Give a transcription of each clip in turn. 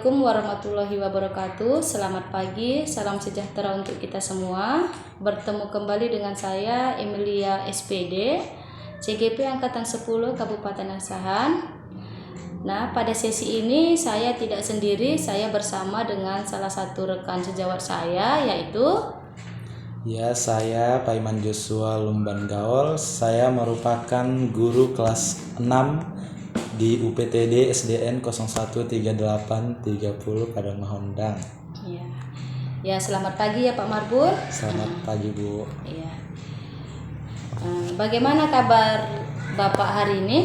Assalamualaikum warahmatullahi wabarakatuh. Selamat pagi, salam sejahtera untuk kita semua. Bertemu kembali dengan saya Emilia SPD, CGP Angkatan 10 Kabupaten Asahan. Nah, pada sesi ini saya tidak sendiri, saya bersama dengan salah satu rekan sejawat saya, yaitu Ya, saya Paiman Joshua Lumban Gaul. Saya merupakan guru kelas 6 di UPTD SDN 013830 Padang Mahondang. ya selamat pagi ya Pak Marbun. Selamat pagi, Bu. Ya. Bagaimana kabar Bapak hari ini?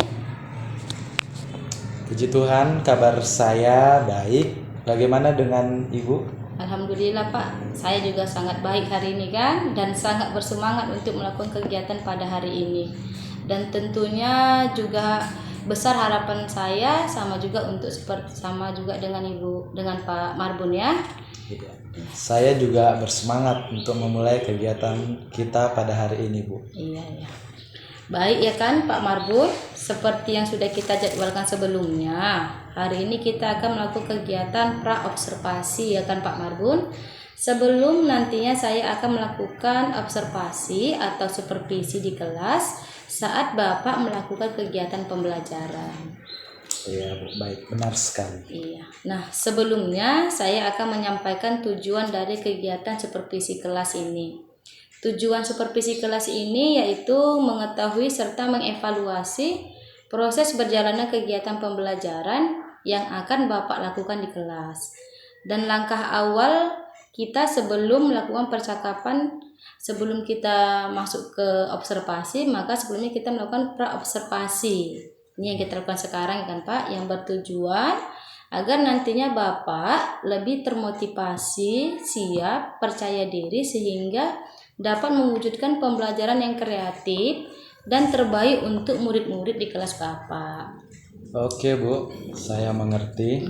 Puji Tuhan, kabar saya baik. Bagaimana dengan Ibu? Alhamdulillah Pak, saya juga sangat baik hari ini kan, dan sangat bersemangat untuk melakukan kegiatan pada hari ini. Dan tentunya juga besar harapan saya sama juga dengan Ibu, dengan Pak Marbun ya. Saya juga bersemangat untuk memulai kegiatan kita pada hari ini, Bu. Iya. Baik ya kan Pak Marbun, seperti yang sudah kita jadwalkan sebelumnya, hari ini kita akan melakukan kegiatan pra-observasi ya kan Pak Marbun. Sebelum nantinya saya akan melakukan observasi atau supervisi di kelas saat Bapak melakukan kegiatan pembelajaran. Iya, Bu. Baik, benar sekali. Iya. Nah, sebelumnya saya akan menyampaikan tujuan dari kegiatan supervisi kelas ini. Tujuan supervisi kelas ini yaitu mengetahui serta mengevaluasi proses berjalannya kegiatan pembelajaran yang akan Bapak lakukan di kelas. Dan langkah awal kita sebelum melakukan percakapan, sebelum kita masuk ke observasi, maka sebelumnya kita melakukan pra-observasi. Ini yang kita lakukan sekarang kan Pak, yang bertujuan agar nantinya Bapak lebih termotivasi, siap, percaya diri sehingga dapat mewujudkan pembelajaran yang kreatif dan terbaik untuk murid-murid di kelas Bapak. Oke, Bu, saya mengerti.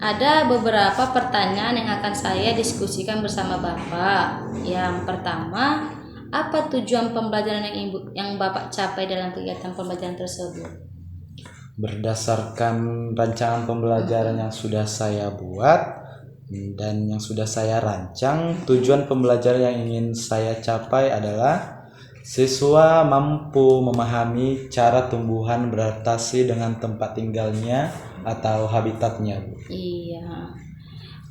Ada beberapa pertanyaan yang akan saya diskusikan bersama Bapak. Yang pertama, apa tujuan pembelajaran yang Bapak capai dalam kegiatan pembelajaran tersebut? Berdasarkan rancangan pembelajaran yang sudah saya buat dan yang sudah saya rancang, tujuan pembelajaran yang ingin saya capai adalah siswa mampu memahami cara tumbuhan beradaptasi dengan tempat tinggalnya atau habitatnya. Iya.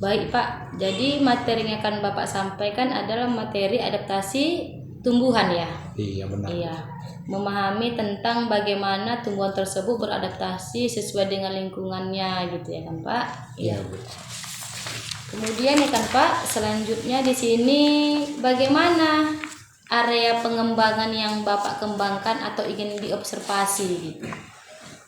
Baik Pak, jadi materi yang akan Bapak sampaikan adalah materi adaptasi tumbuhan ya? Iya, benar. Iya, memahami tentang bagaimana tumbuhan tersebut beradaptasi sesuai dengan lingkungannya gitu ya kan Pak? Iya, Bu. Kemudian ya kan Pak, selanjutnya di sini bagaimana area pengembangan yang Bapak kembangkan atau ingin diobservasi gitu?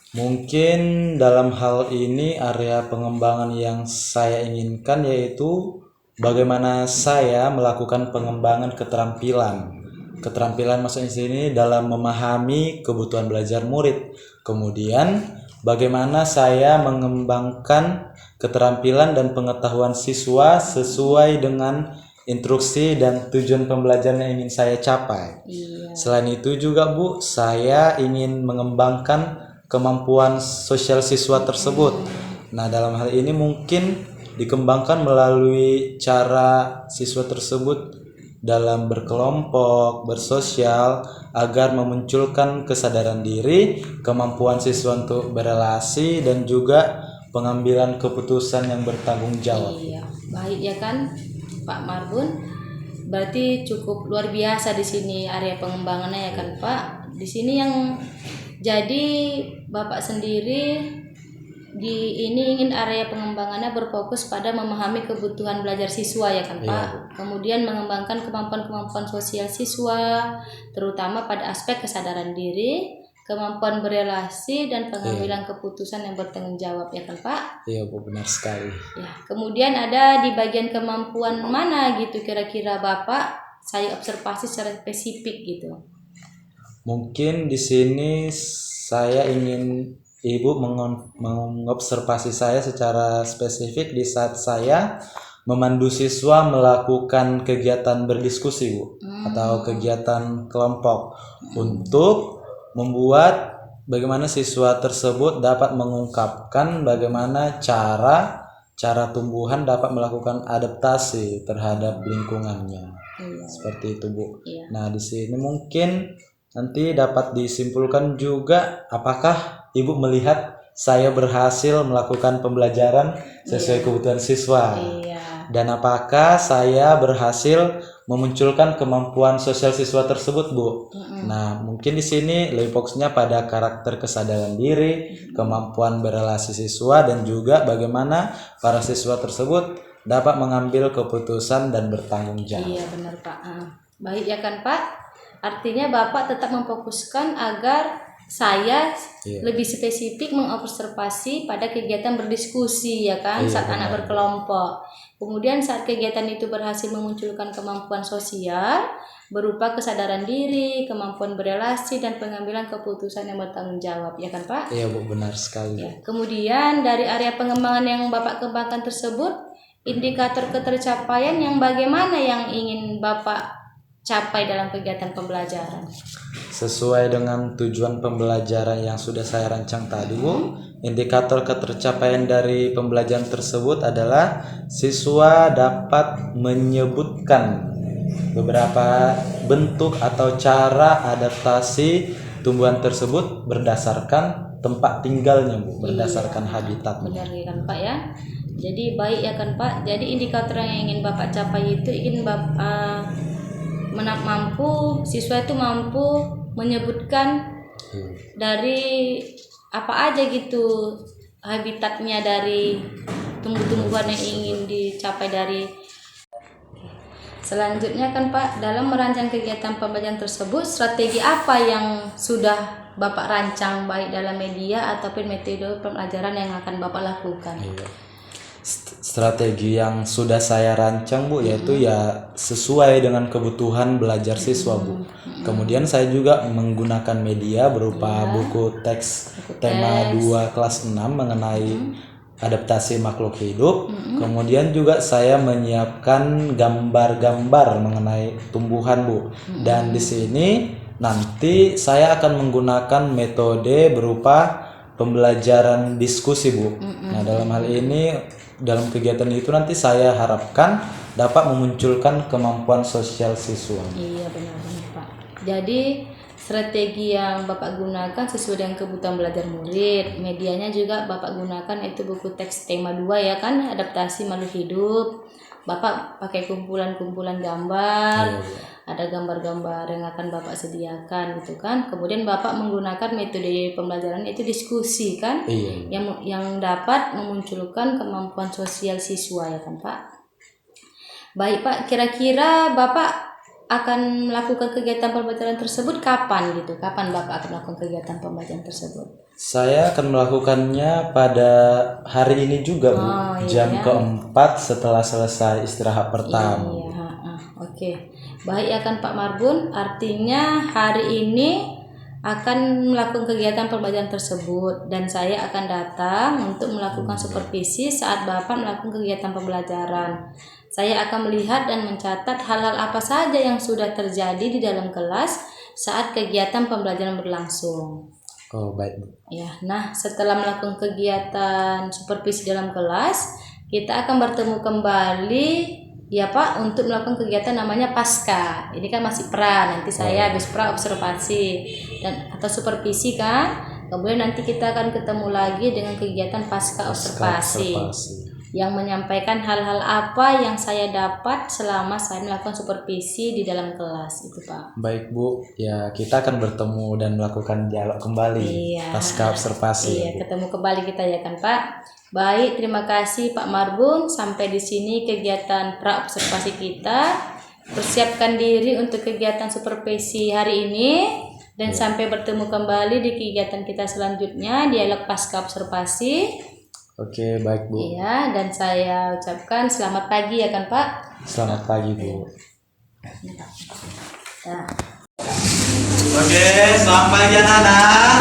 Mungkin dalam hal ini area pengembangan yang saya inginkan yaitu bagaimana saya melakukan pengembangan keterampilan. Keterampilan maksudnya di sini dalam memahami kebutuhan belajar murid. Kemudian bagaimana saya mengembangkan keterampilan dan pengetahuan siswa sesuai dengan instruksi dan tujuan pembelajaran yang ingin saya capai. Iya. Selain itu juga, Bu, saya ingin mengembangkan kemampuan sosial siswa tersebut. Nah, dalam hal ini mungkin dikembangkan melalui cara siswa tersebut dalam berkelompok, bersosial, agar memunculkan kesadaran diri, kemampuan siswa untuk berelasi, dan juga pengambilan keputusan yang bertanggung jawab. Iya, baik ya kan Pak Marbun. Berarti cukup luar biasa di sini area pengembangannya ya kan Pak. Di sini yang jadi Bapak sendiri ini ingin area pengembangannya berfokus pada memahami kebutuhan belajar siswa ya kan Pak. Iya. Kemudian mengembangkan kemampuan-kemampuan sosial siswa, terutama pada aspek kesadaran diri, kemampuan berelasi, dan pengambilan keputusan yang bertanggung jawab ya kan Pak. Iya, Bu, benar sekali. Ya, kemudian ada di bagian kemampuan mana gitu kira-kira Bapak saya observasi secara spesifik gitu. Mungkin di sini saya ingin Ibu mengobservasi saya secara spesifik di saat saya memandu siswa melakukan kegiatan berdiskusi, Bu, atau kegiatan kelompok untuk membuat bagaimana siswa tersebut dapat mengungkapkan bagaimana cara cara tumbuhan dapat melakukan adaptasi terhadap lingkungannya. Iya. Seperti itu, Bu. Iya. Nah, di sini mungkin nanti dapat disimpulkan juga apakah Ibu melihat saya berhasil melakukan pembelajaran sesuai kebutuhan siswa. Iya. Dan apakah saya berhasil memunculkan kemampuan sosial siswa tersebut, Bu? Nah, mungkin di sini lebih fokusnya pada karakter kesadaran diri, kemampuan berelasi siswa, dan juga bagaimana para siswa tersebut dapat mengambil keputusan dan bertanggung jawab. Iya, benar Pak. Baik ya kan Pak? Artinya Bapak tetap memfokuskan agar saya lebih spesifik mengobservasi pada kegiatan berdiskusi ya kan, saat anak berkelompok. Kemudian saat kegiatan itu berhasil memunculkan kemampuan sosial berupa kesadaran diri, kemampuan berelasi, dan pengambilan keputusan yang bertanggung jawab, ya kan Pak? Iya Bu, benar sekali. Ya. Kemudian dari area pengembangan yang Bapak kembangkan tersebut, indikator ketercapaian yang bagaimana yang ingin Bapak capai dalam kegiatan pembelajaran? Sesuai dengan tujuan pembelajaran yang sudah saya rancang tadi, Bu, indikator ketercapaian dari pembelajaran tersebut adalah siswa dapat menyebutkan beberapa bentuk atau cara adaptasi tumbuhan tersebut berdasarkan tempat tinggalnya, Bu, berdasarkan habitatnya. Benar ya kan Pak ya? Jadi baik ya kan Pak. Jadi indikator yang ingin Bapak capai itu ingin Bapak siswa itu mampu menyebutkan dari apa aja gitu habitatnya dari tumbuh-tumbuhan yang ingin dicapai dari. Selanjutnya kan Pak, dalam merancang kegiatan pembelajaran tersebut, strategi apa yang sudah Bapak rancang baik dalam media ataupun metode pembelajaran yang akan Bapak lakukan? Strategi yang sudah saya rancang, Bu, yaitu ya sesuai dengan kebutuhan belajar siswa, Bu. Kemudian saya juga menggunakan media berupa buku teks tema 2 kelas 6 mengenai adaptasi makhluk hidup. Kemudian juga saya menyiapkan gambar-gambar mengenai tumbuhan, Bu. Dan di sini nanti saya akan menggunakan metode berupa pembelajaran diskusi, Bu. Nah, dalam hal ini, dalam kegiatan itu nanti saya harapkan dapat memunculkan kemampuan sosial siswa. Iya, benar-benar Pak. Jadi strategi yang Bapak gunakan sesuai dengan kebutuhan belajar murid. Medianya juga Bapak gunakan itu buku teks tema 2 ya kan, adaptasi makhluk hidup. Bapak pakai kumpulan-kumpulan gambar. Ada gambar-gambar yang akan Bapak sediakan gitu kan. Kemudian Bapak menggunakan metode pembelajaran itu diskusi kan. Yang dapat memunculkan kemampuan sosial siswa ya kan Pak. Baik Pak, kira-kira Bapak akan melakukan kegiatan pembelajaran tersebut kapan gitu? Kapan Bapak akan melakukan kegiatan pembelajaran tersebut? Saya akan melakukannya pada hari ini juga, Bu. Jam keempat setelah selesai istirahat pertama. Oke. Baik ya kan Pak Marbun, artinya hari ini akan melakukan kegiatan pembelajaran tersebut dan saya akan datang untuk melakukan supervisi saat Bapak melakukan kegiatan pembelajaran. Saya akan melihat dan mencatat hal-hal apa saja yang sudah terjadi di dalam kelas saat kegiatan pembelajaran berlangsung. Oh, baik, Bu. Ya, nah setelah melakukan kegiatan supervisi dalam kelas, kita akan bertemu kembali ya Pak untuk melakukan kegiatan namanya pasca. Ini kan masih pra, nanti saya habis pra observasi dan atau supervisi kan. Kemudian nanti kita akan ketemu lagi dengan kegiatan pasca observasi yang menyampaikan hal-hal apa yang saya dapat selama saya melakukan supervisi di dalam kelas itu Pak. Baik Bu, ya kita akan bertemu dan melakukan dialog kembali pasca observasi. Iya, ketemu kembali kita ya kan Pak. Baik, terima kasih Pak Marbun. Sampai di sini kegiatan pra observasi kita. Persiapkan diri untuk kegiatan supervisi hari ini dan sampai bertemu kembali di kegiatan kita selanjutnya dialog pasca observasi. Oke, baik Bu. Iya, dan saya ucapkan selamat pagi ya kan Pak. Selamat pagi Bu. Nah. Oke, selamat pagi anak-anak.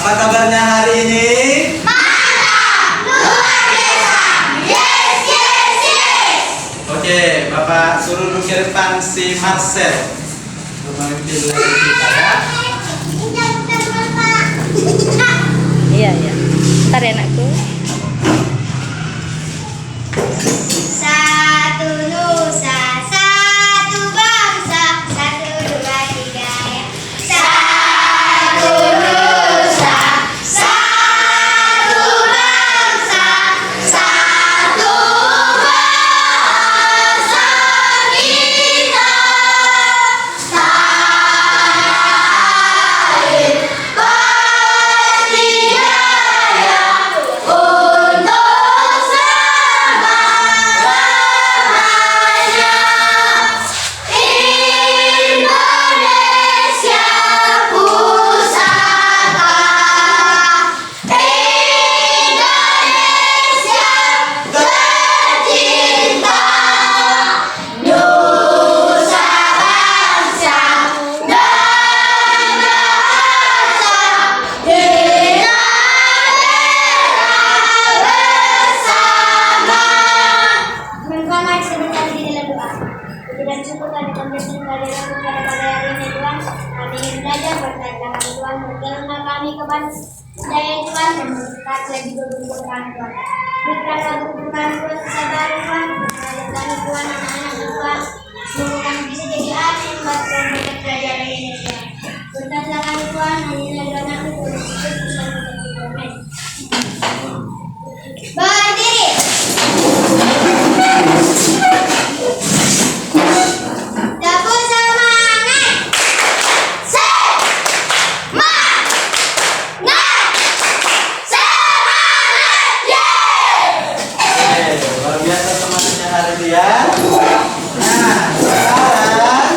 Apa kabarnya hari ini? Oke, Bapak suruh duduk ke depan si Marcel. Pemimpin kita ya. Sebentar ya anakku. Satu nusa, satu bangsa, satu dua tiga ya. Satu nusa, satu bangsa, satu bahasa kita. Tanah air berjaya untuk selama-lamanya. Indonesia pusaka, Indonesia tercinta, nusa bangsa dan bahasa kita bersama. Mengucapkan sebentar di dalam doa. Puji dan syukur kami panjatkan kehadiran kepada pada hari ini Tuhan. Kami ingin belajar berkat tangan Tuhan, berkenan kami kepada daya Tuhan dan berkat lagi berguru kami Tuhan. Berikan lagu Tuhan Tuhan kesabaran Tuhan, mengajar kami Tuhan anak-anak Tuhan. Semoga kami bisa jadi anak yang baik dan berkat pelajaran ini Tuhan. Berkatlah kami Tuhan, hanya doa kami Tuhan Yesus bisa menjadi amin. Berdiri. Dapur semangat. Semangat. Semangat. Yeay. Luar biasa semangatnya hari ini ya. Nah, sekarang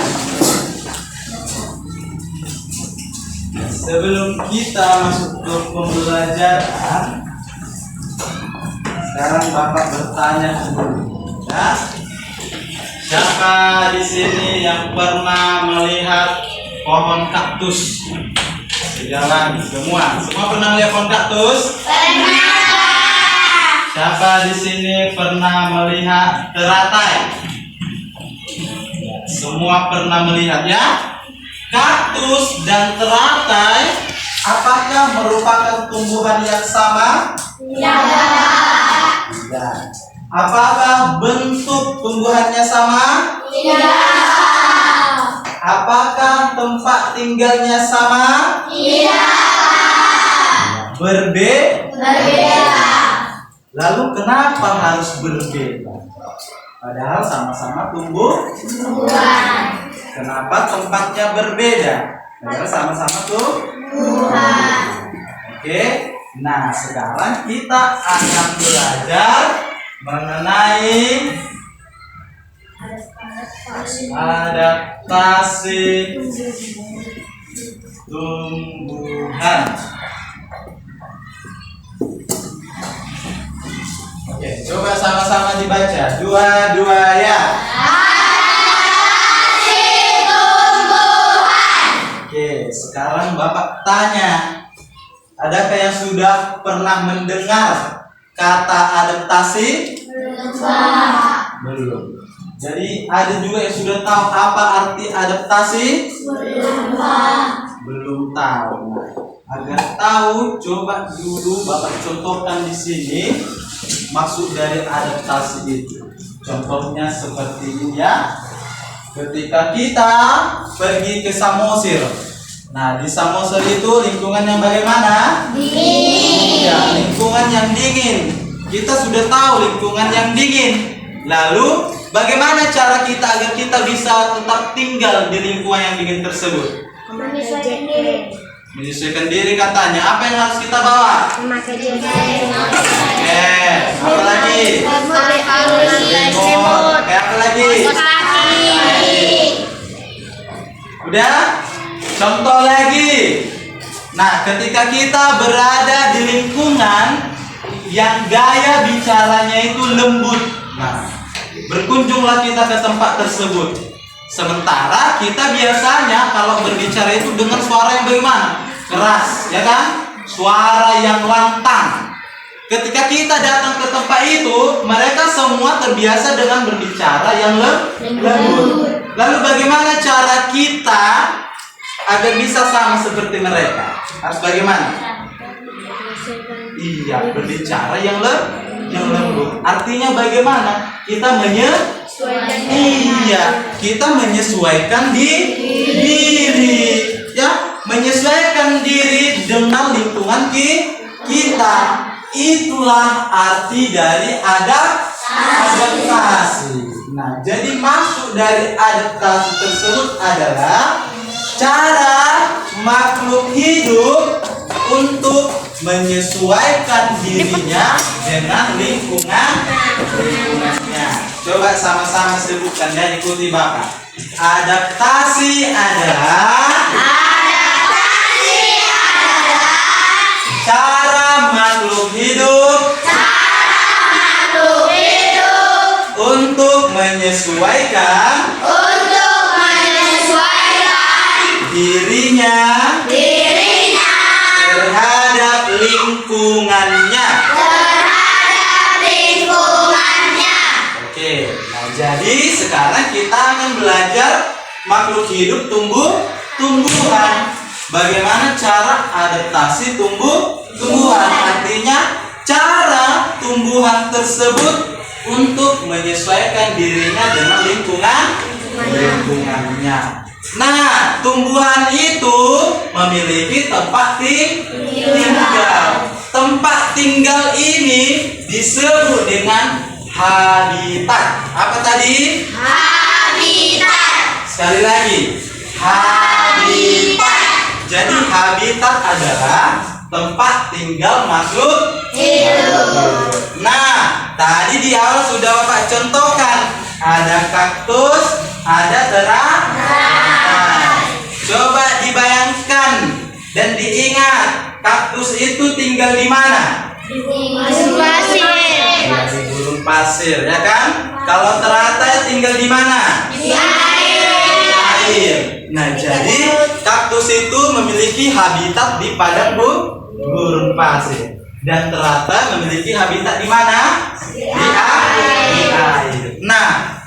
sebelum kita masuk ke pembelajaran, sekarang Bapak bertanya dulu, ya. Siapa di sini yang pernah melihat pohon kaktus di jalan? Semua pernah melihat pohon kaktus? Siapa di sini pernah melihat teratai? Ya, semua pernah melihat ya. Kaktus dan teratai, apakah merupakan tumbuhan yang sama? Tidak. Tidak. Apakah bentuk tumbuhannya sama? Tidak. Apakah tempat tinggalnya sama? Tidak. Berbeda. Lalu kenapa harus berbeda? Padahal sama-sama tumbuhan. Kenapa tempatnya berbeda? Padahal sama-sama tumbuhan. Oke. Nah, sekarang kita akan belajar mengenai adaptasi tumbuhan. Oke, coba sama-sama dibaca. Dua-dua ya. Adaptasi tumbuhan. Oke, sekarang Bapak tanya, adakah yang sudah pernah mendengar kata adaptasi? Belum. Jadi ada juga yang sudah tahu apa arti adaptasi? Belum tahu. Nah, agar tahu, coba dulu Bapak contohkan di sini maksud dari adaptasi itu. Contohnya seperti ini ya. Ketika kita pergi ke Samosir. Nah, di Samosir itu lingkungan yang bagaimana? Dingin. Ya, lingkungan yang dingin. Kita sudah tahu lingkungan yang dingin. Lalu, bagaimana cara kita agar kita bisa tetap tinggal di lingkungan yang dingin tersebut? Menyesuaikan diri. Menyesuaikan diri katanya. Apa yang harus kita bawa? Memakai jaket. Apa lagi? Selimut. Apa lagi? Udah? Contoh lagi. Nah, ketika kita berada di lingkungan yang gaya bicaranya itu lembut, nah, berkunjunglah kita ke tempat tersebut. Sementara kita biasanya kalau berbicara itu dengan suara yang bagaimana? Keras, ya kan? Suara yang lantang. Ketika kita datang ke tempat itu, mereka semua terbiasa dengan berbicara yang lembut. Lalu bagaimana cara kita agar bisa sama seperti mereka? Harus bagaimana? Iya, berbicara yang lembut. Artinya bagaimana? Kita kita menyesuaikan diri, ya, menyesuaikan diri dengan lingkungan kita. Itulah arti dari adaptasi. Nah, jadi maksud dari adaptasi tersebut adalah cara makhluk hidup untuk menyesuaikan dirinya dengan lingkungannya. Coba sama-sama sebutkan dan ikuti Bapak. Adaptasi adalah cara makhluk hidup untuk menyesuaikan dirinya terhadap lingkungannya. Oke, nah jadi sekarang kita akan belajar makhluk hidup tumbuhan. Bagaimana cara adaptasi tumbuhan? Artinya cara tumbuhan tersebut untuk menyesuaikan dirinya dengan lingkungannya. Nah, tumbuhan itu memiliki tempat tinggal. Tempat tinggal ini disebut dengan habitat. Apa tadi? Habitat. Sekali lagi, habitat. Jadi habitat adalah tempat tinggal makhluk hidup. Nah, tadi di awal sudah Bapak contohkan, ada kaktus, ada teratai. Coba dibayangkan dan diingat, kaktus itu tinggal di mana? Di pasir. Ya, di gurun pasir, ya kan? Kalau teratai tinggal di mana? Di air. Nah, jadi kaktus itu memiliki habitat di padang gurun pasir, dan teratai memiliki habitat di mana? Di air. Nah,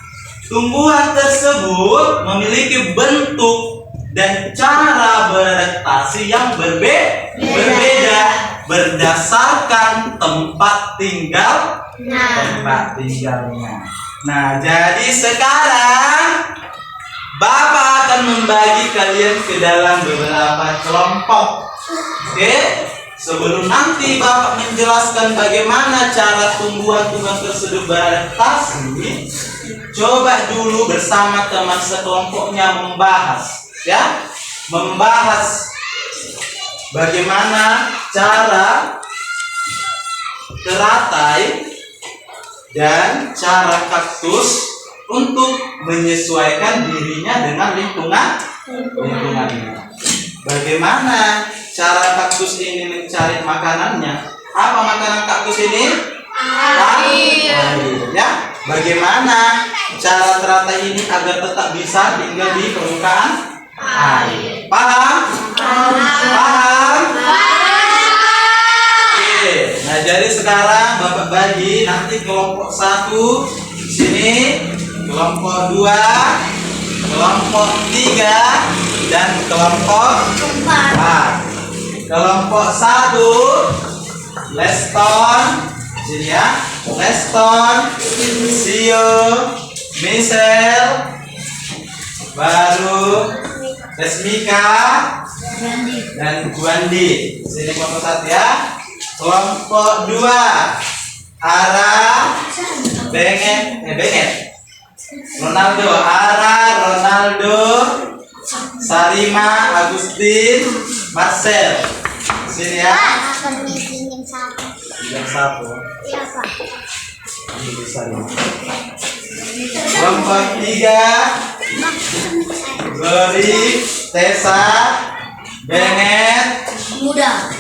tumbuhan tersebut memiliki bentuk dan cara beradaptasi yang berbeda berdasarkan tempat tinggalnya. Nah, jadi sekarang Bapak akan membagi kalian ke dalam beberapa kelompok. Oke? Sebelum nanti Bapak menjelaskan bagaimana cara tumbuhan-tumbuhan tersebut beradaptasi, coba dulu bersama teman sekelompoknya membahas bagaimana cara teratai dan cara kaktus untuk menyesuaikan dirinya dengan lingkungannya. Bagaimana cara kaktus ini mencari makanannya? Apa makanan kaktus ini? Air. Ya. Bagaimana cara teratai ini agar tetap bisa tinggal di permukaan air? Paham? Oke. Nah, jadi sekarang Bapak bagi nanti kelompok 1 sini, kelompok 2, kelompok 3, dan kelompok 4. Kelompok 1 Leston, sini ya. Leston, Sio, Michelle, baru Resmika dan Guandi. Sini kelompok 1 ya. Kelompok 2 Ara, Benget, Ronaldo, Sarima, Agustin, Marcel. Sini ya. Yang satu. Ini bisa ini. Kelompok 3 Glory, Tessa, Benget, Muda,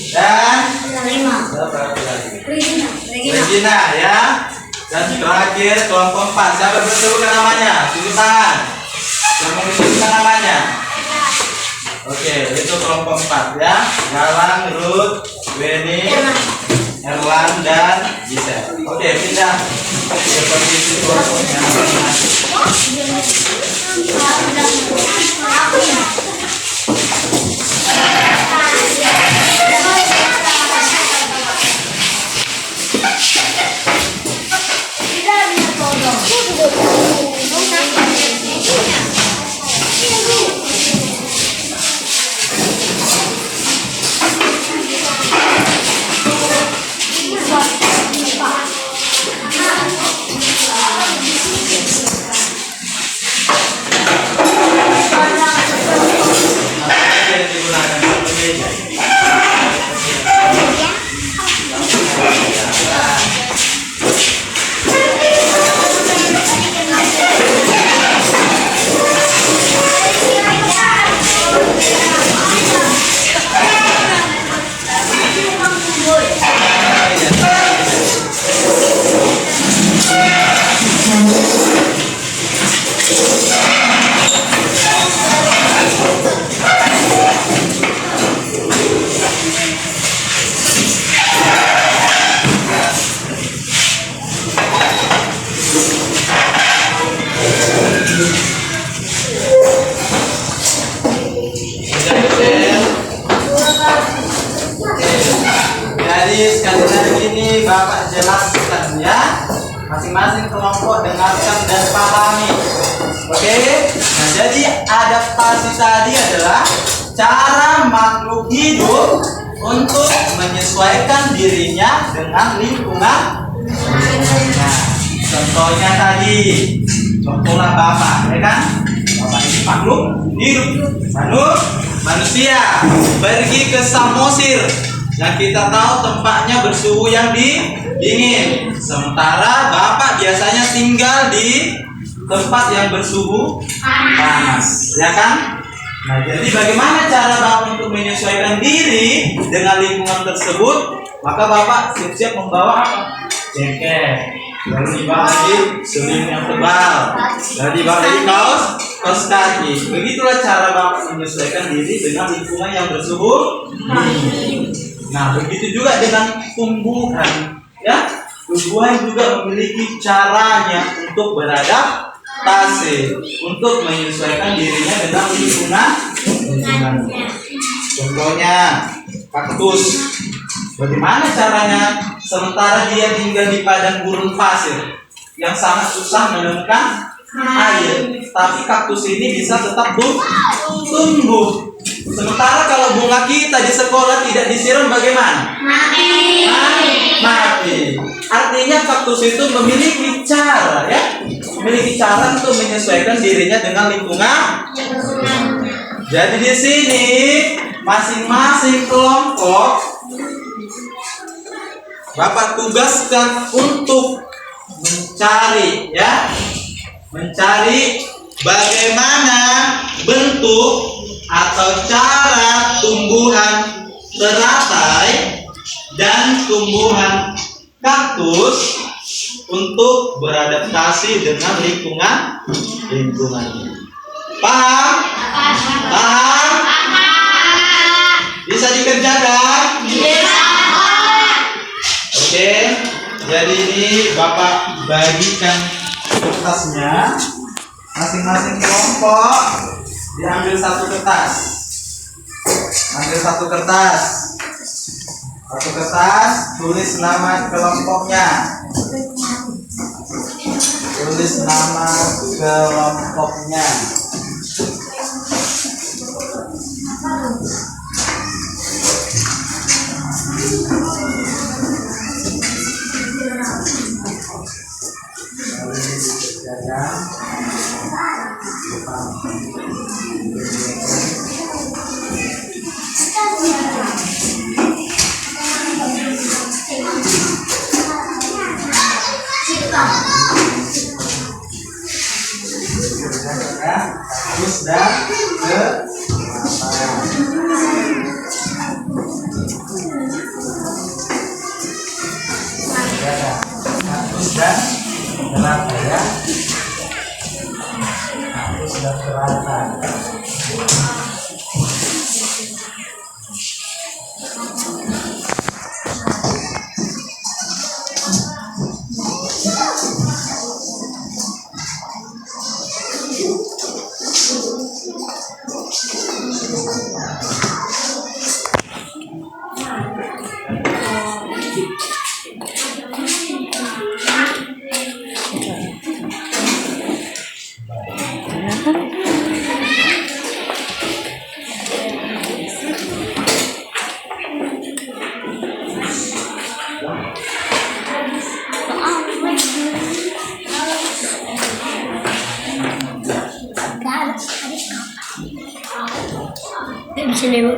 dan Regina ya. Dan terakhir kelompok 4. Siapa bersebutan namanya? Tunjuk tangan. Yang mau disebutkan namanya? Oke, itu kelompok 4 ya. Galang, Ruth, Weni, Erlan, dan Giselle. Oke, pindah ke posisi kelompoknya masing-masing. Bapak jelaskan ya. Masing-masing kelompok dengarkan dan pahami. Oke? Nah, jadi adaptasi tadi adalah cara makhluk hidup untuk menyesuaikan dirinya dengan lingkungan. Nah, contohnya tadi, contohlah Bapak, ya kan? Bapak ini makhluk hidup, manusia pergi ke Samosir yang kita tahu tempatnya bersuhu yang dingin. Sementara Bapak biasanya tinggal di tempat yang bersuhu panas, ya kan? Nah, jadi bagaimana cara Bapak untuk menyesuaikan diri dengan lingkungan tersebut? Maka Bapak siap-siap membawa apa? Jaket, lalu dibawa lagi selimut yang tebal, lalu dibawa lagi kaos kaki. Begitulah cara Bapak menyesuaikan diri dengan lingkungan yang bersuhu dingin. Nah, begitu juga dengan tumbuhan, ya. Tumbuhan juga memiliki caranya untuk beradaptasi, untuk menyesuaikan dirinya dengan lingkungannya. Contohnya kaktus. Bagaimana caranya? Sementara dia tinggal di padang gurun pasir yang sangat susah menemukan air, tapi kaktus ini bisa tetap tumbuh. Sementara kalau bunga kita di sekolah tidak disiram, bagaimana? Mati. Artinya kaktus itu memiliki cara, ya, memiliki cara untuk menyesuaikan dirinya dengan lingkungan. Jadi di sini masing-masing kelompok Bapak tugaskan untuk mencari bagaimana bentuk atau cara tumbuhan teratai dan tumbuhan kaktus untuk beradaptasi dengan lingkungannya. Paham? Bisa dikerjakan? Oke, jadi ini Bapak bagikan kertasnya. Masing-masing kelompok diambil satu kertas. Tulis nama kelompoknya. Terus dan kenapa ya? Aku sudah terangkan. Bisa lewat.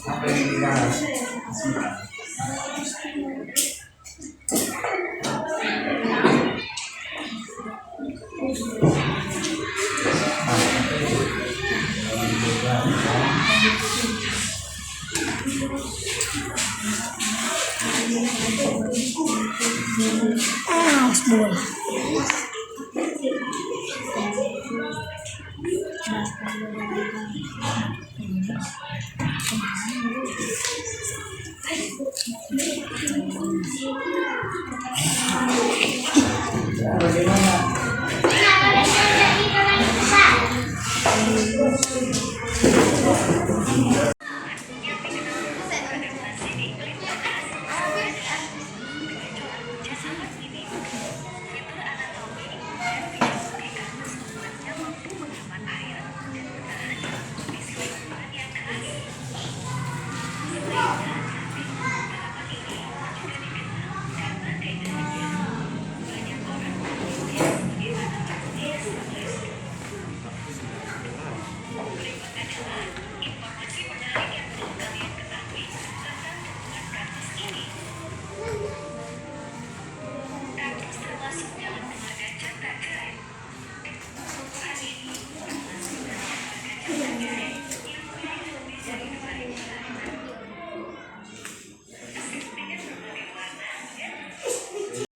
Apa yang dibahas?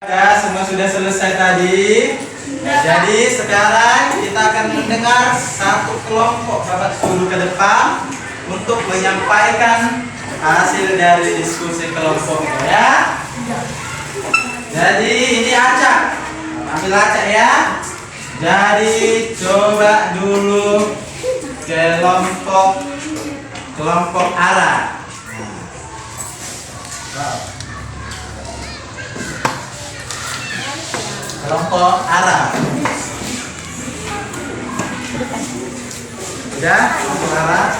Ya, semua sudah selesai tadi. Nah, jadi sekarang kita akan mendengar satu kelompok Bapak suruh ke depan untuk menyampaikan hasil dari diskusi kelompok ya. Jadi ini acak, ambil acak ya. Jadi coba dulu kelompok arah. Kelompok arah. Udah, kelompok arah.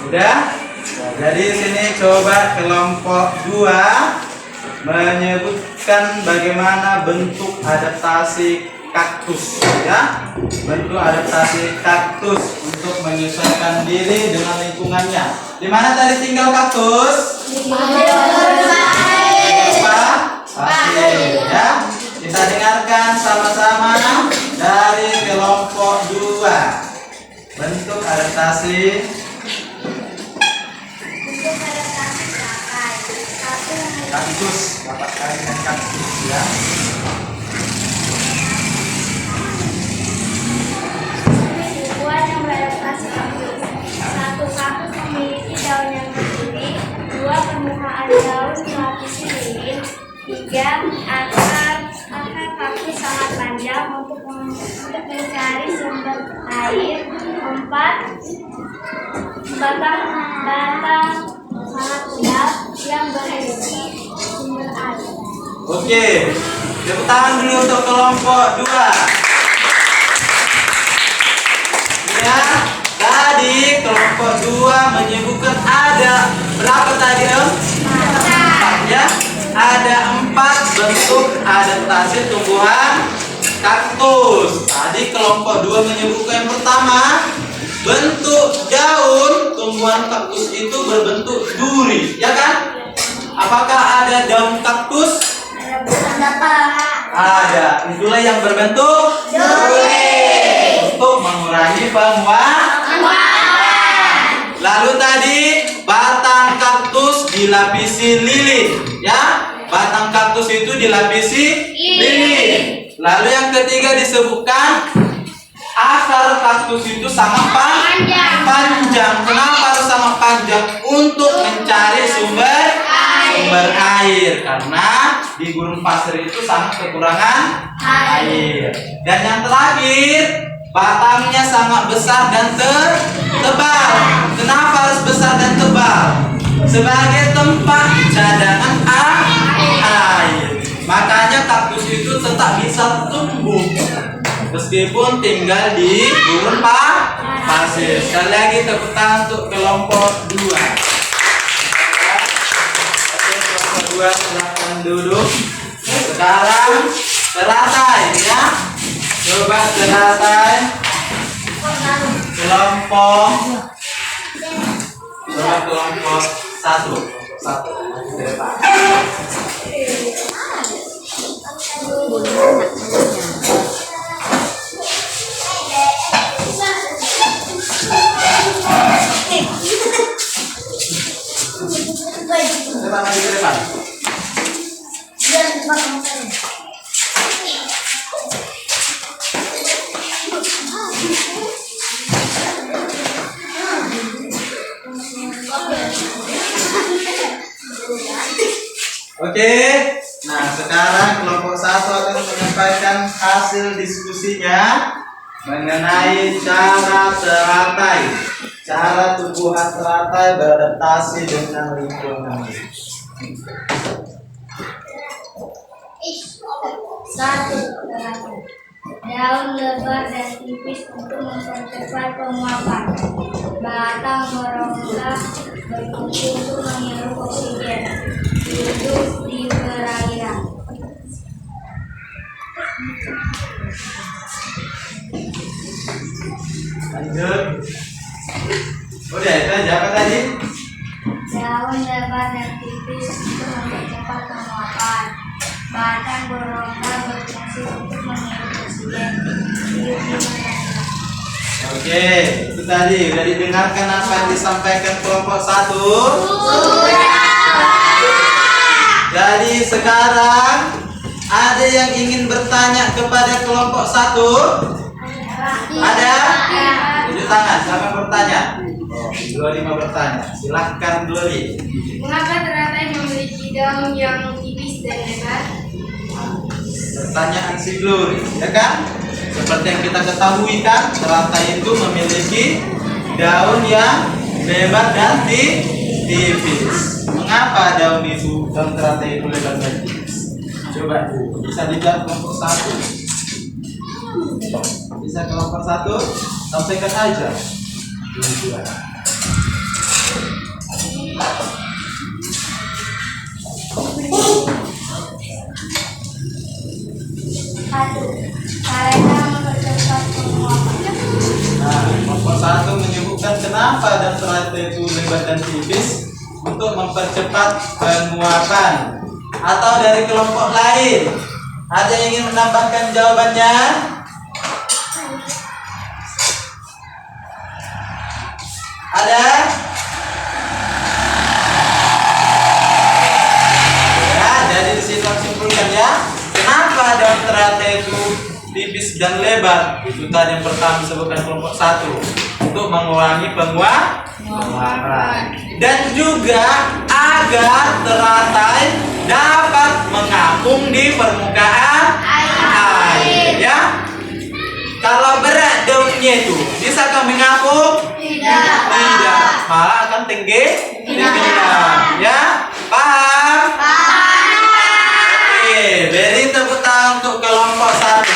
Udah? Jadi sini coba kelompok 2 menyebutkan bagaimana bentuk adaptasi kaktus ya. Bentuk adaptasi kaktus untuk menyesuaikan diri dengan lingkungannya. Di mana tadi tinggal kaktus? Pasir ya. Kita dengarkan sama-sama dari kelompok 2. Bentuk adaptasi kaktus, dapat kaitan kaktus ya. Tumbuhan yang beradaptasi kaktus. 1. Kaktus memiliki daun yang berduri. 2. Permukaan daun dilapisi lilin. 3. Akar kaktus sangat panjang untuk mencari sumber air. 4. Batang sangat lebat yang berisi sumber air. Oke, tepuk tangan dulu untuk kelompok 2. Ya, tadi kelompok 2 menyebutkan ada berapa tadi Om? 4 ya. Ada 4 bentuk adaptasi tumbuhan kaktus. Tadi kelompok 2 menyebutkan yang pertama, bentuk daun tumbuhan kaktus itu berbentuk duri, ya kan? Apakah ada daun kaktus? Ada. Itulah yang berbentuk duri untuk mengurangi penguapan. Lalu tadi batang kaktus dilapisi lilin, ya? Batang kaktus itu dilapisi lilin. Lalu yang ketiga disebutkan akar kaktus itu sangat panjang. Kenapa harus sangat panjang? Untuk mencari sumber air. Karena di gurun pasir itu sangat kekurangan air. Dan yang terakhir, batangnya sangat besar dan tebal. Kenapa harus besar dan tebal? Sebagai tempat cadangan air. Makanya kaktus itu tetap bisa tumbuh meskipun tinggal di gurun pasir. Sekali lagi tepuk tangan untuk kelompok 2. Oke, kelompok 2 silahkan duduk. Sekarang teratai ya. Coba teratai kelompok. Coba kelompok satu. Maju ke depan. Coba maju ke depan. Oke, nah sekarang kelompok satu akan menyampaikan hasil diskusinya mengenai cara teratai, cara tumbuhan teratai beradaptasi dengan lingkungan. Satu, daun lebar dan tipis untuk mempercepat penguapan. Batang berongga berfungsi untuk menghirup oksigen. Hidup di perairan. Lanjut. Udah itu aja apa tadi? Daun lebar dan tipis untuk mempercepat penguapan. Batang berongga berfungsi untuk menghirup oksigen. Hidup di perairan. Oke, itu tadi udah didengarkan apa yang disampaikan kelompok satu. Jadi sekarang ada yang ingin bertanya kepada kelompok satu? Ada? Tunjuk tangan, siapa yang bertanya? Oh, 25 bertanya. Silahkan Glory. Mengapa teratai memiliki daun yang tipis dan lebar? Pertanyaan si Glory, ya kan? Seperti yang kita ketahui kan, teratai itu memiliki daun yang lebar dan tipis. Mengapa daun teratai itu lebar dan tipis? Coba bisa dijawab kelompok satu. Bisa kelompok satu, sampaikan aja. Satu, karena mempercepat penguapan. Nah, kelompok satu menyebutkan kenapa daun teratai itu lebar dan tipis untuk mempercepat penguapan. Atau dari kelompok lain, ada yang ingin menambahkan jawabannya? Ada? Ya, jadi di sini simpulkan ya. Kenapa daun teratai itu tipis dan lebar? Itu tadi yang pertama disebutkan kelompok satu, untuk mengurangi penguapan. Dan juga agar teratai dapat mengapung di permukaan air. Ya. Kalau berat daunnya itu, bisakah mengapung? Tidak. Malah akan tenggelam. Ya, paham? Oke, beri tepuk tangan untuk kelompok satu.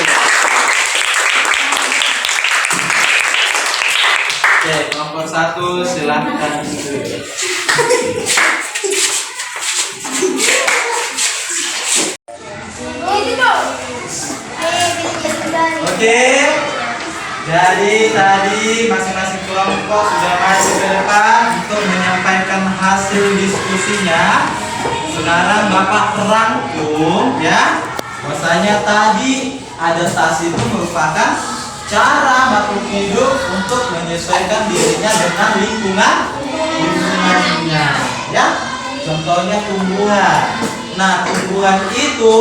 Oke, kelompok satu silahkan. Oke, jadi tadi masing-masing kelompok sudah maju ke depan untuk menyampaikan hasil diskusinya. Sekarang Bapak rangkum ya, bahwasanya tadi adaptasi itu merupakan cara makhluk hidup untuk menyesuaikan dirinya dengan lingkungannya, ya. Contohnya tumbuhan. Nah, tumbuhan itu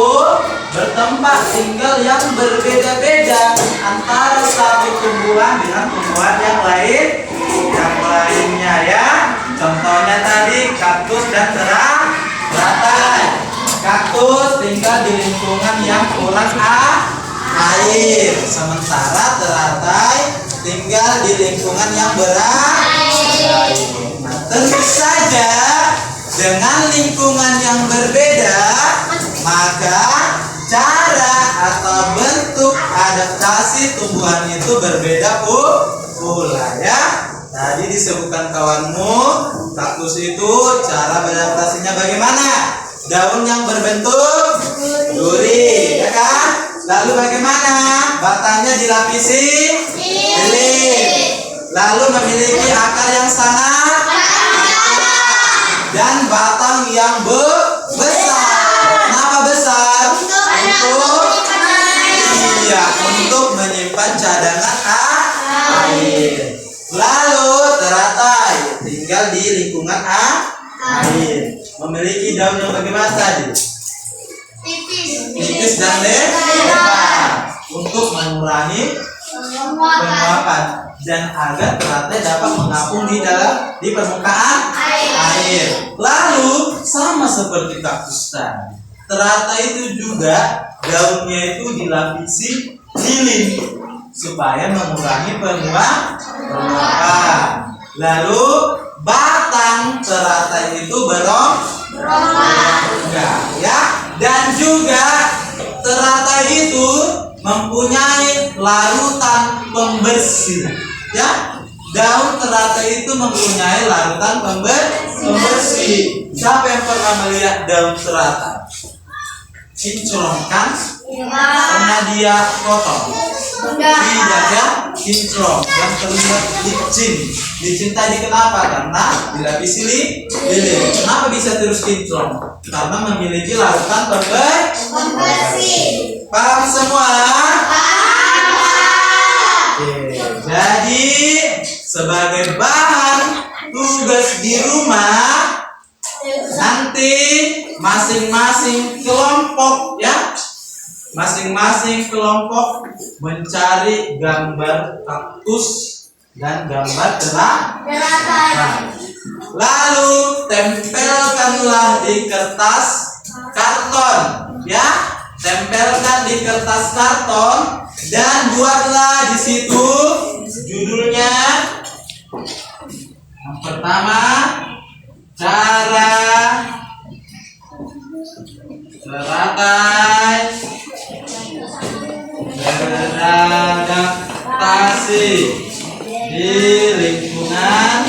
bertempat tinggal yang berbeda-beda antara satu tumbuhan dengan tumbuhan yang lainnya ya. Contohnya tadi kaktus dan teratai. Kaktus tinggal di lingkungan yang kurang air, sementara teratai tinggal di lingkungan yang berair. Nah, tentu saja dengan lingkungan yang berbeda, maka cara atau bentuk adaptasi tumbuhan itu berbeda pula ya. Tadi disebutkan kawanmu, kaktus itu cara beradaptasinya bagaimana? Daun yang berbentuk duri, ya kan? Lalu bagaimana? batangnya dilapisi lilin, lalu memiliki akar yang sangat dan batang yang besar. Kenapa besar? Untuk menyimpan cadangan air. Lalu teratai tinggal di lingkungan air. Memiliki daun yang bagaimana tadi? Tipis dan lebar untuk mengurangi penguapan dan agar teratai dapat mengapung di permukaan air. Lalu sama seperti kaktus tadi, teratai itu juga daunnya itu dilapisi lilin supaya mengurangi penguapan. Lalu batang teratai itu berongga, ya, dan juga teratai itu mempunyai larutan pembersih, ya. Daun teratai itu mempunyai larutan pembersih. Siapa yang pernah melihat daun teratai? Kinclong kan? Karena dia kotor. Tidak, ya, kinclong yang terlihat licin. Licin tadi kenapa? Karena dilapisi lilin. Kenapa bisa terus kinclong? Karena memiliki larutan pembersih. Paham semua? Oke. Jadi sebagai bahan tugas di rumah, nanti masing-masing kelompok, ya, masing-masing kelompok mencari gambar kaktus dan gambar teratai. Lalu tempelkanlah di kertas karton, ya, tempelkan di kertas karton dan buatlah di situ judulnya. Yang pertama, cara teratai beradaptasi di lingkungan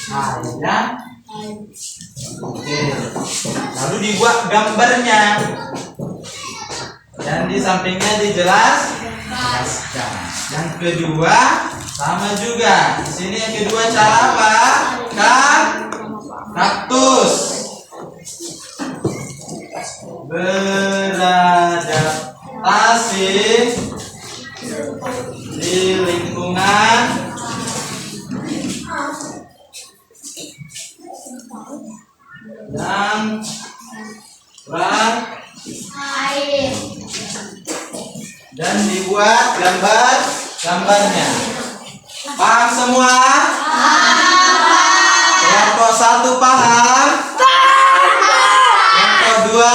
saya. Oke. Lalu dibuat gambarnya dan di sampingnya dijelaskan. Yang kedua sama juga. Di sini yang kedua cara apa? Kaktus beradaptasi di lingkungan yang air dan dibuat gambarnya. Paham semua? Kelompok 1 paham? Kelompok 2?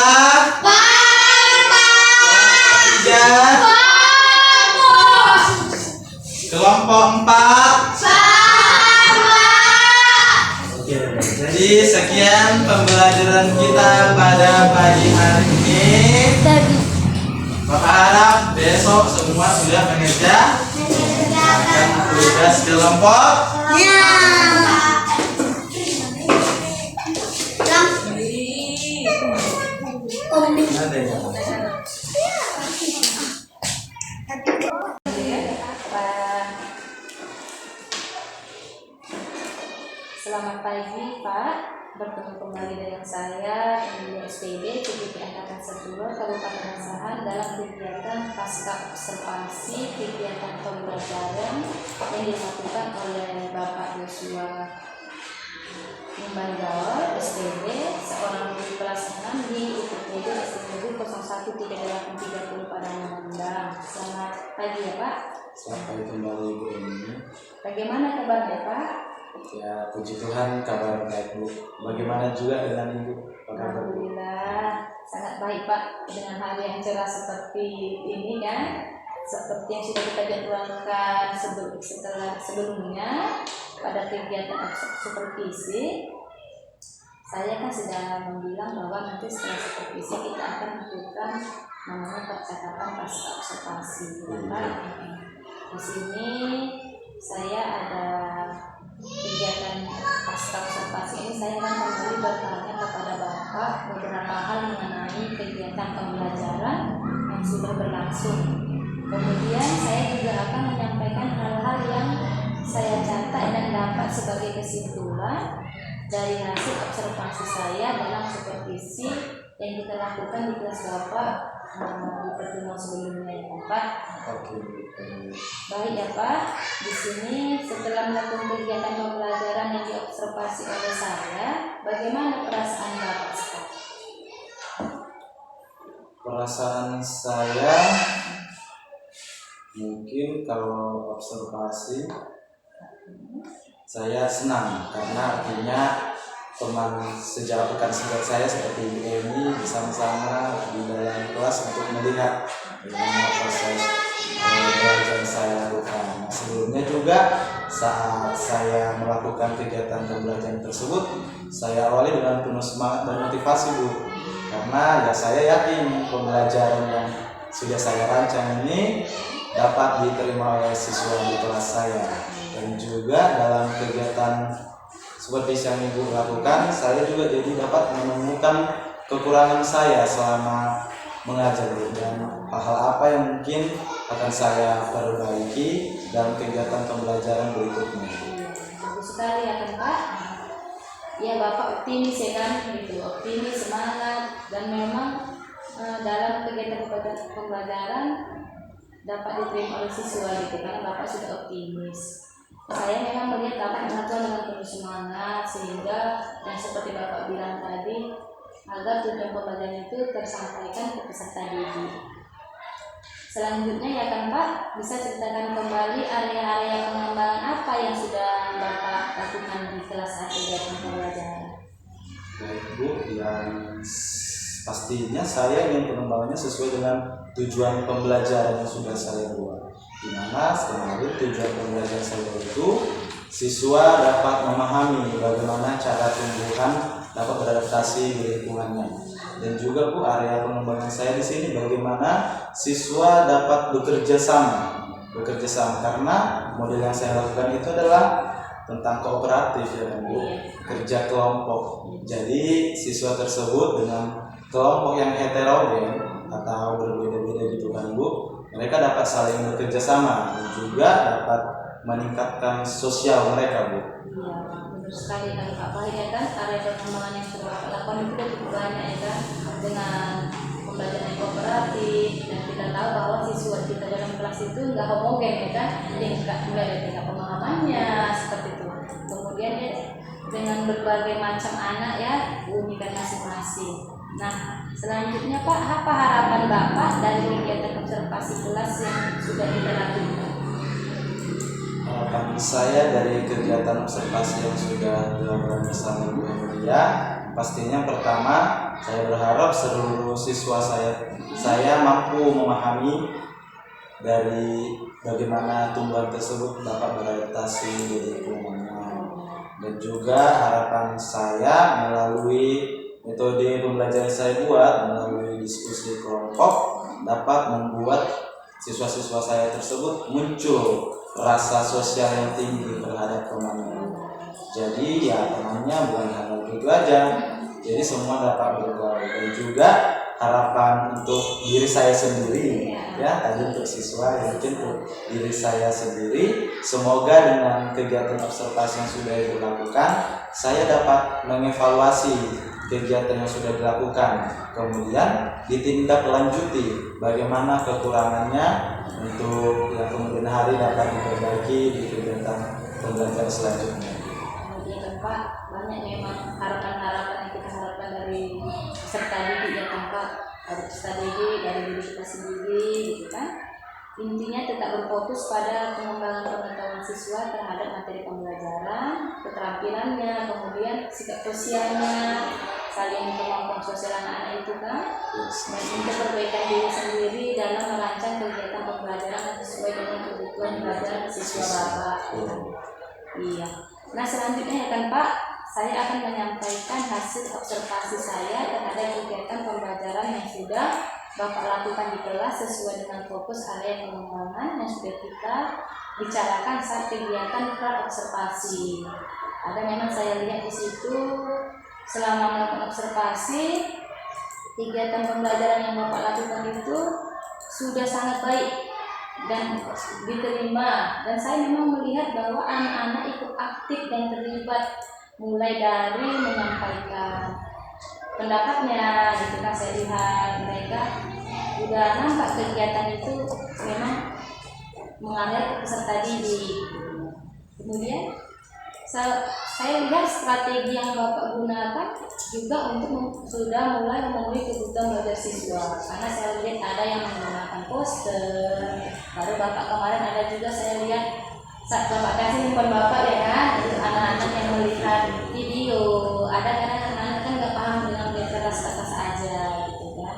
Kelompok 4? Oke, jadi sekian pembelajaran kita pada pagi hari ini. Bapak harap besok semua sudah mengerjakan tugas kelompok. Ada ya? Selamat pagi Pak, bertemu kembali dengan saya di SPD PPP Angkatan 10 Kabupaten Asahan dalam kegiatan pasca observasi kegiatan pembelajaran yang dilakukan oleh Bapak Yosua Nimbanggawa SPD, seorang guru kelas 6 di UPTD STNB 013830 pada Mandang. Selamat pagi ya Pak. Selamat pagi kembali Bu Eni. Bagaimana kabarnya Pak? Ya, puji Tuhan kabar baik Bu. Bagaimana juga dengan Ibu? Alhamdulillah sangat baik Pak, dengan hari yang cerah seperti ini kan, seperti yang sudah kita jadwalkan sebelumnya pada kegiatan supervisi. Saya kan sudah membilang bahwa nanti setelah supervisi kita akan melakukan namanya percakapan pasca observasi. Di sini saya ada kegiatan pasca observasi ini, saya akan kembali bertanya kepada Bapak beberapa hal mengenai kegiatan pembelajaran yang sudah berlangsung. Kemudian saya juga akan menyampaikan hal-hal yang saya catat dan dapat sebagai kesimpulan dari hasil observasi saya dalam supervisi yang kita lakukan di kelas Bapak di pertemuan sebelumnya ya Pak. Oke. Baik ya Pak, di sini setelah melakukan kegiatan pembelajaran yang diobservasi oleh saya, bagaimana perasaan Bapak sekarang? Perasaan saya mungkin kalau observasi saya senang karena artinya teman sejauh saya seperti Bu Emi bersama-sama di dalam kelas untuk melihat bagaimana proses belajar saya lakukan. Nah, sebelumnya juga saat saya melakukan kegiatan pembelajaran tersebut, saya awali dengan penuh semangat dan motivasi Bu, karena ya saya yakin pembelajaran yang sudah saya rancang ini dapat diterima oleh siswa di kelas saya. Dan juga dalam kegiatan seperti yang Ibu lakukan, saya juga jadi dapat menemukan kekurangan saya selama mengajar dan hal-hal apa yang mungkin akan saya perbaiki dalam kegiatan pembelajaran berikutnya. Bagus sekali ya kan Pak. Ya Bapak optimis ya kan, gitu, optimis, semangat, dan memang dalam kegiatan pembelajaran dapat diterima oleh siswa gitu karena Bapak sudah optimis. Saya memang melihat Bapak melakukan dengan penuh semangat sehingga yang seperti Bapak bilang tadi agar tujuan pembelajaran itu tersampaikan ke peserta didik. Selanjutnya ya kan Pak, bisa ceritakan kembali area-area pengembangan apa yang sudah Bapak lakukan di kelas kegiatan pembelajaran? Baik Bu, yang pastinya saya ingin pengembangannya sesuai dengan tujuan pembelajaran yang sudah saya buat, di mana kemarin tujuan pembelajaran saya itu siswa dapat memahami bagaimana cara tumbuhan dapat beradaptasi di lingkungannya, dan juga Bu area pengembangan saya di sini bagaimana siswa dapat bekerja sama karena model yang saya lakukan itu adalah tentang kooperatif ya Bu, kerja kelompok. Jadi siswa tersebut dengan kelompok yang heterogen atau berbeda-beda gitu kan Bu, mereka dapat saling bekerja sama dan juga dapat meningkatkan sosial mereka Bu. Iya, benar sekali kan Pak. Paling ya kan area perkembangan yang sudah Bapak lakukan itu udah cukup banyak ya kan, dengan pembelajaran yang kooperatif, dan kita tahu bahwa siswa kita dalam kelas itu nggak homogen ya kan, tingkat mulai dari tingkat pemahamannya seperti itu. Kemudian ya dengan berbagai macam anak ya keunikan masing-masing. Nah, selanjutnya Pak, apa harapan Bapak dari kegiatan observasi kelas yang sudah kita lakukan? Harapan saya dari kegiatan observasi yang sudah dilakukan bersama Bu Emilia, pastinya pertama saya berharap seluruh siswa saya mampu memahami dari bagaimana tumbuhan tersebut dapat beradaptasi di lingkungannya, dan juga harapan saya melalui metode pembelajaran saya buat melalui diskusi kelompok dapat membuat siswa-siswa saya tersebut muncul rasa sosial yang tinggi terhadap temannya. Jadi ya temannya bukan hanya begitu aja, jadi semua dapat bergaul. Dan juga harapan untuk diri saya sendiri ya, tadi untuk siswa ya, mungkin untuk diri saya sendiri, semoga dengan kegiatan observasi yang sudah dilakukan saya dapat mengevaluasi kegiatan yang sudah dilakukan, kemudian ditindaklanjuti bagaimana kekurangannya untuk yang kemudian hari dapat diperbaiki di kegiatan pembelajaran selanjutnya. Kemudian kan Pak, banyak memang harapan-harapan yang kita harapkan dari peserta didik ya kan Pak, dari peserta didik, dari diri kita sendiri gitu kan. Intinya tetap berfokus pada pengembangan pengetahuan siswa terhadap materi pembelajaran, keterampilannya, kemudian sikap sosialnya, saling kemampuan sosial anak-anak itu kan, dan untuk perbaikan diri sendiri dalam merancang kegiatan pembelajaran yang sesuai dengan kebutuhan pelajaran siswa Bapak. Iya. Nah selanjutnya ya kan Pak, saya akan menyampaikan hasil observasi saya terhadap kegiatan pembelajaran yang sudah Bapak lakukan di kelas sesuai dengan fokus area pengembangan yang sudah kita bicarakan saat kegiatan pra observasi. Ada memang saya lihat di situ selama melakukan observasi, kegiatan pembelajaran yang Bapak lakukan itu sudah sangat baik dan diterima, dan saya memang melihat bahwa anak-anak ikut aktif dan terlibat, mulai dari menyampaikan pendapatnya gitu kan. Saya lihat mereka udah nampak kegiatan itu memang mengalir ke peserta didik. Kemudian saya lihat strategi yang Bapak gunakan juga untuk sudah mulai memenuhi kebutuhan belajar siswa, karena saya lihat ada yang menggunakan poster. Baru Bapak kemarin ada juga saya lihat saat Bapak kasih handphone Bapak ya kan, itu anak-anak yang melihat video. Ada kan anak-anak kan nggak paham dengan kata-kata saja gitu kan.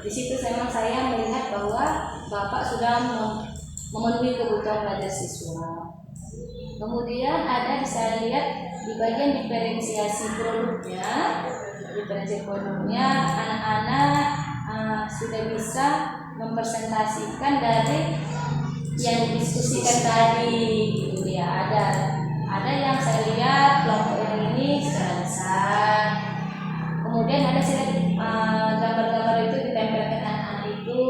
Di situ memang saya melihat bahwa Bapak sudah memenuhi kebutuhan belajar siswa. Kemudian ada saya lihat di bagian diferensiasi produknya, anak-anak sudah bisa mempresentasikan dari yang didiskusikan tadi gitu ya. Ada yang saya lihat kelompok yang ini secara besar. Kemudian ada saya lihat gambar-gambar itu ditempelkan anak-anak itu.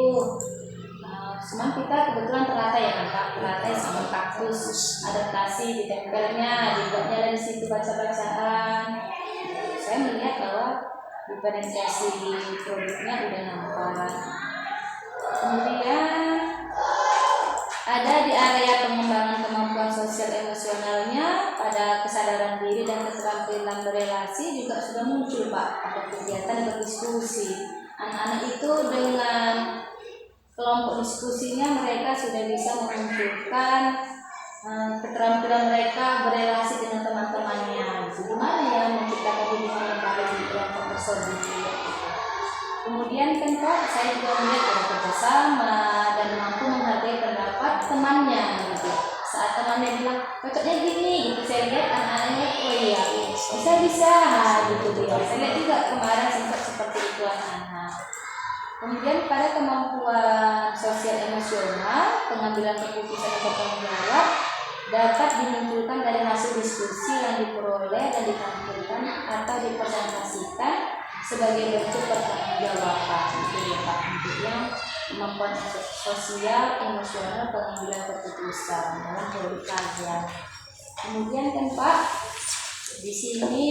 Cuman kita kebetulan terata ya kan Pak, terata sama kaktus, adaptasi ditempelnya, dibuatnya dari situ baca-bacaan. Saya melihat bahwa diferensiasi produknya udah nampak. Kemudian ada di area pengembangan kemampuan sosial emosionalnya, pada kesadaran diri dan keterampilan berelasi juga sudah muncul Pak. Ada kegiatan berdiskusi. Anak-anak itu dengan kelompok diskusinya mereka sudah bisa memunculkan keterampilan mereka berelasi dengan teman-temannya. Gimana ya menciptakan hubungan yang baik di kelompok tersebut. Kemudian kan Pak, saya juga melihat ada kerjasama dan mampu menghargai pendapat temannya gitu. Saat temannya bilang cocoknya gini, gitu saya lihat anak-anaknya oh iya bisa gitu dia. Saya lihat juga kemarin sempat seperti itu anak-anak. Kemudian pada kemampuan sosial emosional, pengambilan keputusan yang bertanggung jawab dapat dimunculkan dari hasil diskusi yang diperoleh dan ditampilkan atau dipresentasikan sebagai bentuk pertanggungjawaban. Itu ya Pak, untuk yang kemampuan sosial emosional pengambilan keputusan dalam produk karya. Kemudian kan Pak, di sini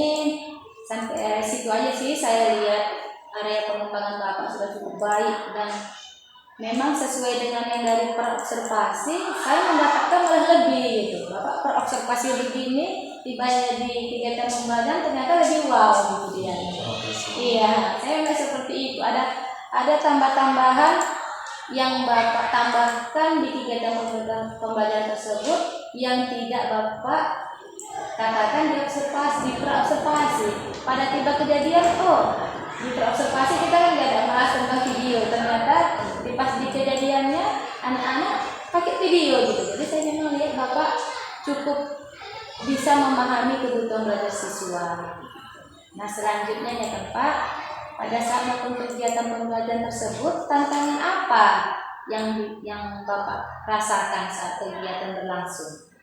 sampai situ aja sih saya lihat area pengembangan Bapak sudah cukup baik dan memang sesuai dengan yang dari perobservasi saya mendapatkan malah lebih gitu. Bapak perobservasi begini dibayar di kegiatan pembelajaran ternyata lebih wow gitu dia. Iya, saya melihat seperti itu. Ada tambah-tambahan yang Bapak tambahkan di kegiatan pembelajaran tersebut yang tidak Bapak katakan di perobservasi. Pada tiba kejadian, di perobservasi kita kan nggak ada bahas tentang video, ternyata pas di kejadiannya anak-anak pakai video gitu. Jadi saya memang lihat Bapak cukup bisa memahami kebutuhan belajar siswa. Nah selanjutnya ya kan Pak, pada saat melakukan kegiatan pembelajaran tersebut, tantangan apa yang Bapak rasakan saat kegiatan berlangsung?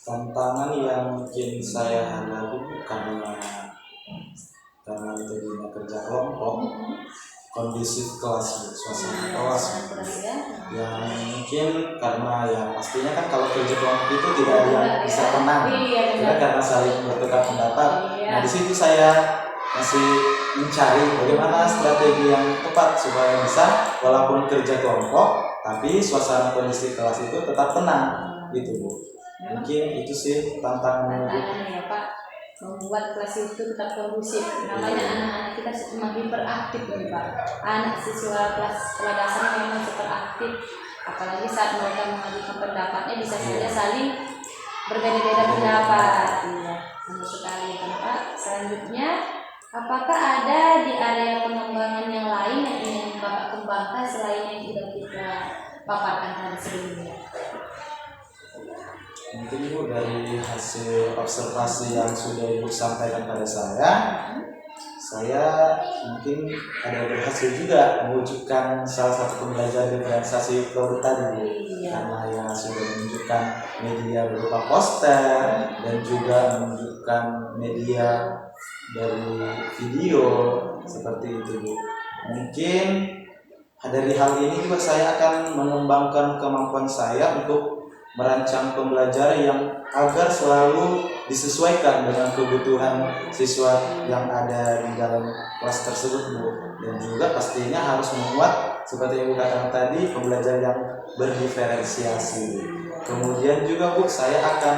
Tantangan yang mungkin saya hadapi karena itu kerja kelompok, kondisi kelas, suasana kelas yang mungkin karena ya pastinya kan kalau kerja kelompok itu tidak ada yang bisa tenang, karena saling bertukar pendapat. Nah di situ saya masih mencari bagaimana strategi yang tepat supaya bisa walaupun kerja kelompok tapi suasana kondisi kelas itu tetap tenang gitu Bu. Mungkin itu sih tantangannya ya Pak, membuat kelas itu tetap kondusif. Namanya anak-anak kita semakin beraktif nih Pak. Anak siswa kelas sekolah dasar memang super aktif, apalagi saat mereka mengajukan pendapatnya bisa saja saling berbeda-beda pendapat. Iya, benar sekali kan Pak. Selanjutnya, apakah ada di area pengembangan yang lain yang ingin Bapak kembangkan selain yang sudah kita paparkan tadi sebelumnya? Mungkin Ibu dari hasil observasi yang sudah Ibu sampaikan pada saya saya mungkin ada berhasil juga mewujudkan salah satu pembelajaran diferensiasi produk tadi, Bu. Karena yang sudah menunjukkan media berupa poster dan juga menunjukkan media dari video seperti itu, Bu. Mungkin dari hal ini juga saya akan mengembangkan kemampuan saya untuk merancang pembelajaran yang agar selalu disesuaikan dengan kebutuhan siswa yang ada di dalam kelas tersebut, Bu. Dan juga pastinya harus memuat seperti yang Bu katakan tadi, pembelajaran yang berdiferensiasi. Kemudian juga, Bu, saya akan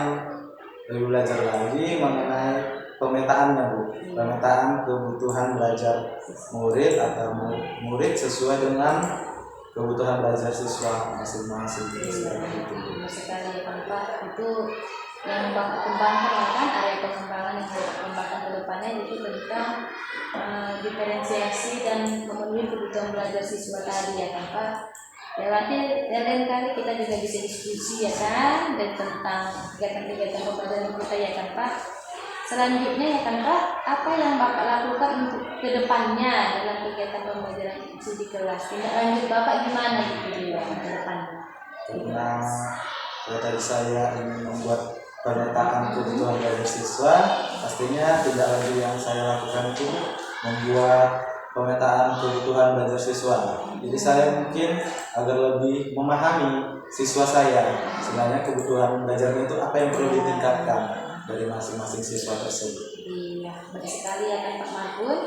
belajar lagi mengenai pemetaannya, Bu. Pemetaan kebutuhan belajar murid atau murid sesuai dengan kebutuhan belajar siswa masing-masing. Benar sekali ya Pak, itu yang Bapak kembangkan kan, area pengembangan yang Bapak kembangkan ke depannya itu tentang diferensiasi dan memenuhi kebutuhan belajar siswa tadi ya kan Pak. Ya nanti lain kali kita juga bisa diskusi ya kan, dan tentang kegiatan-kegiatan pembelajaran kita ya kan Pak. Selanjutnya ya kan Pak, apa yang Bapak lakukan untuk kedepannya dalam kegiatan pembelajaran itu di kelas? Tindak lanjut Bapak gimana gitu di kedepannya? Karena tadi saya ingin membuat pemetaan kebutuhan belajar siswa, pastinya tindak lanjut yang saya lakukan itu membuat pemetaan kebutuhan belajar siswa. Jadi saya mungkin agar lebih memahami siswa saya, sebenarnya kebutuhan belajarnya itu apa yang perlu ditingkatkan dari masing-masing siswa tersebut. Iya, benar sekali ya kan Pak Margun.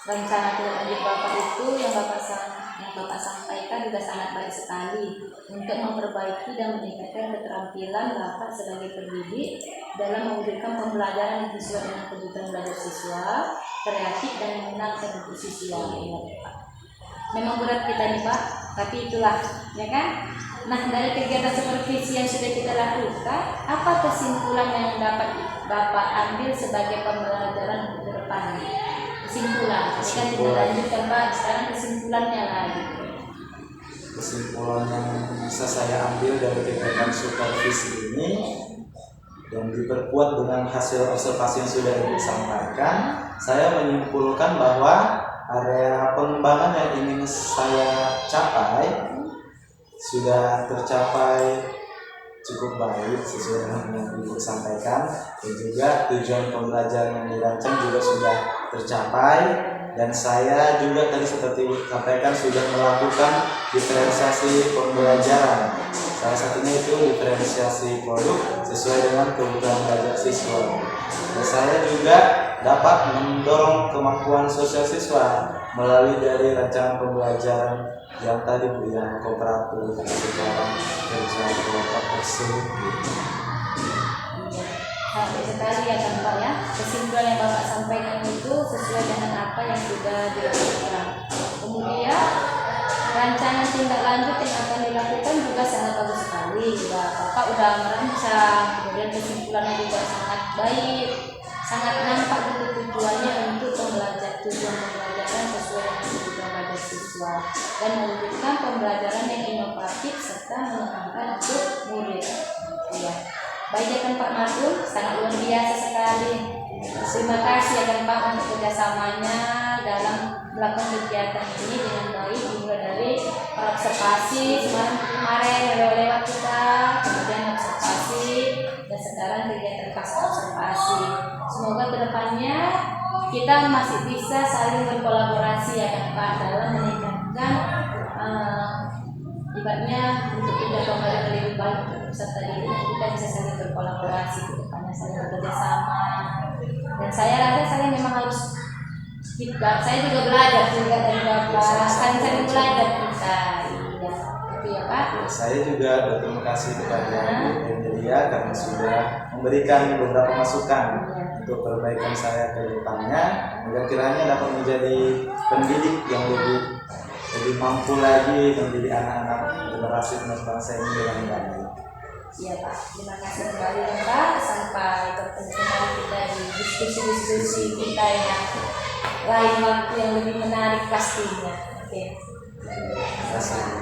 Rencana tindak lanjut Bapak itu yang Bapak sampaikan juga sangat baik sekali untuk memperbaiki dan meningkatkan keterampilan Bapak sebagai pendidik dalam mewujudkan pembelajaran yang sesuai dengan kebutuhan belajar siswa, kreatif dan menyenangkan untuk siswa. Ya, Pak. Memang berat kita nih Pak, tapi itulah, ya kan? Nah, dari kegiatan supervisi yang sudah kita lakukan, apa kesimpulan yang dapat Bapak ambil sebagai pembelajaran untuk depannya? Kesimpulan, ini kan tidak lanjut kan Pak, sekarang kesimpulannya lagi. Kesimpulan yang bisa saya ambil dari kegiatan supervisi ini dan diperkuat dengan hasil observasi yang sudah disampaikan, saya menyimpulkan bahwa area pengembangan yang ingin saya capai sudah tercapai cukup baik sesuai dengan yang Ibu sampaikan, dan juga tujuan pembelajaran yang dirancang juga sudah tercapai, dan saya juga tadi seperti Ibu sampaikan sudah melakukan diferensiasi pembelajaran. Salah satunya itu diferensiasi produk sesuai dengan kebutuhan belajar siswa. Dan saya juga dapat mendorong kemampuan sosial siswa melalui dari rancangan pembelajaran yang tadi Bu, yang kooperatif secara kerja kelompok tersebut. Sampai sekali ya kan Pak ya, kesimpulan yang Bapak sampaikan itu sesuai dengan apa yang sudah dilakukan. Kemudian rancangan tindak lanjut yang akan dilakukan juga sangat bagus sekali. Ya, Bapak udah merancang, kemudian kesimpulannya juga sangat baik, sangat nampak betul tujuannya untuk tujuan pembelajaran sesuai dengan kebutuhan belajar siswa dan mewujudkan pembelajaran yang inovatif serta menyenangkan untuk murid. Ya. Baik ya kan Pak Margun, sangat luar biasa sekali. Terima kasih ya kan Pak untuk kerjasamanya dalam melakukan kegiatan ini dengan baik, dimulai dari observasi kemarin lewat kita, kemudian observasi, dan sekarang kegiatan pasca observasi. Semoga kedepannya kita masih bisa saling berkolaborasi ya kan Pak dalam meningkatkan ibaratnya untuk tidak pembelajaran lebih baik untuk peserta didik, kita bisa saling berkolaborasi ke depannya, saling bekerja sama. Dan saya rasa saya memang harus saya juga belajar juga dari Bapak, saling belajar kita. Iya, itu ya Pak. Saya juga berterima kasih kepada Bu Delia karena sudah memberikan beberapa masukan untuk perbaikan saya ke depannya, agar kiranya dapat menjadi pendidik yang lebih mampu lagi mendidik anak-anak generasi penerus bangsa ini dengan baik. Iya Pak, terima kasih kembali ya Pak. Sampai bertemu kembali kita di diskusi-diskusi kita yang lain waktu yang lebih menarik pastinya. Oke. Terima kasih.